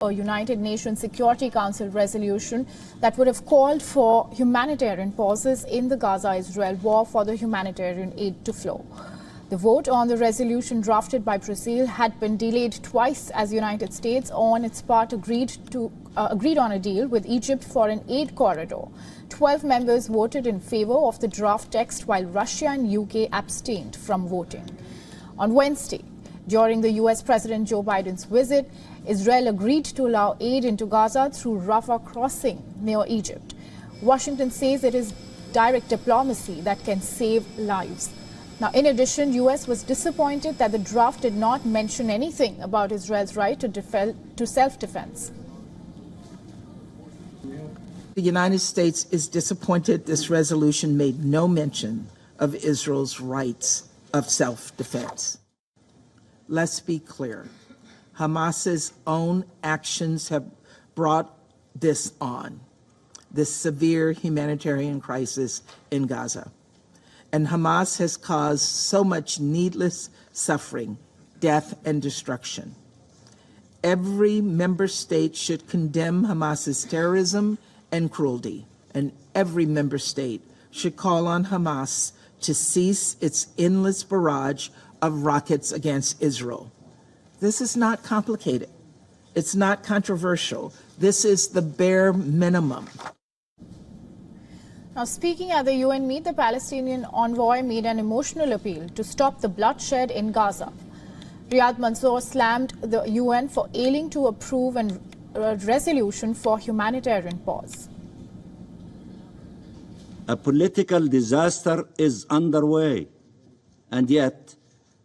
a United Nations Security Council resolution that would have called for humanitarian pauses in the Gaza-Israel war for the humanitarian aid to flow. The vote on the resolution drafted by Brazil had been delayed twice as the United States, on its part, agreed on a deal with Egypt for an aid corridor. 12 members voted in favor of the draft text, while Russia and UK abstained from voting. On Wednesday, during the US President Joe Biden's visit, Israel agreed to allow aid into Gaza through Rafah crossing near Egypt. Washington says it is direct diplomacy that can save lives. Now, in addition, US was disappointed that the draft did not mention anything about Israel's right to self-defense. The United States is disappointed this resolution made no mention of Israel's rights of self-defense. Let's be clear. Hamas's own actions have brought this on, this severe humanitarian crisis in Gaza. And Hamas has caused so much needless suffering, death, and destruction. Every member state should condemn Hamas's terrorism and cruelty, and every member state should call on Hamas to cease its endless barrage of rockets against Israel. This is not complicated. It's not controversial. This is the bare minimum. Now, speaking at the UN meet, the Palestinian envoy made an emotional appeal to stop the bloodshed in Gaza. Riyad Mansour slammed the UN for failing to approve a resolution for humanitarian pause. A political disaster is underway, and yet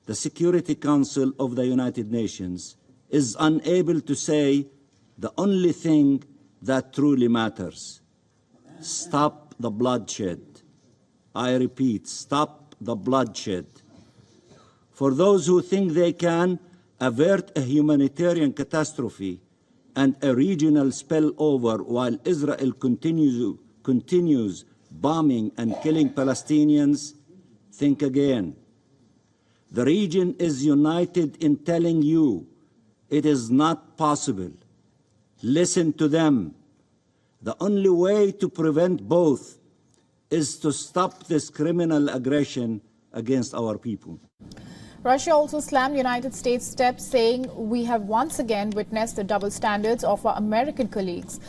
the Security Council of the United Nations is unable to say the only thing that truly matters. Stop the bloodshed. I repeat, stop the bloodshed. For those who think they can avert a humanitarian catastrophe and a regional spillover while Israel continues bombing and killing Palestinians, think again. The region is united in telling you it is not possible. Listen to them. The only way to prevent both is to stop this criminal aggression against our people. Russia also slammed United States steps, saying we have once again witnessed the double standards of our American colleagues.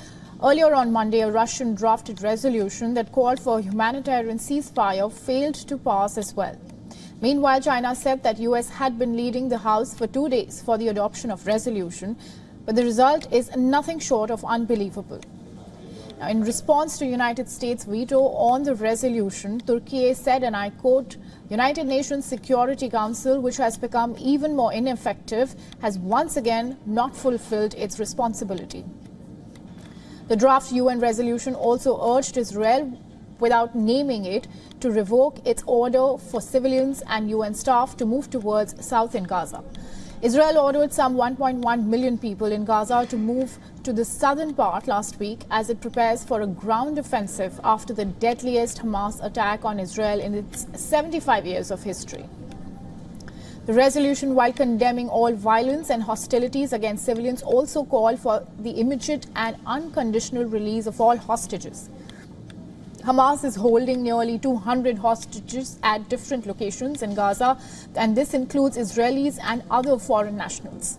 Earlier on Monday, a Russian drafted resolution that called for a humanitarian ceasefire failed to pass as well. Meanwhile, China said that US had been leading the House for 2 days for the adoption of resolution, but the result is nothing short of unbelievable. Now, in response to United States veto on the resolution, Turkey said, and I quote, United Nations Security Council, which has become even more ineffective, has once again not fulfilled its responsibility. The draft UN resolution also urged Israel, without naming it, to revoke its order for civilians and UN staff to move towards south in Gaza. Israel ordered some 1.1 million people in Gaza to move to the southern part last week as it prepares for a ground offensive after the deadliest Hamas attack on Israel in its 75 years of history. The resolution, while condemning all violence and hostilities against civilians, also called for the immediate and unconditional release of all hostages. Hamas is holding nearly 200 hostages at different locations in Gaza, and this includes Israelis and other foreign nationals.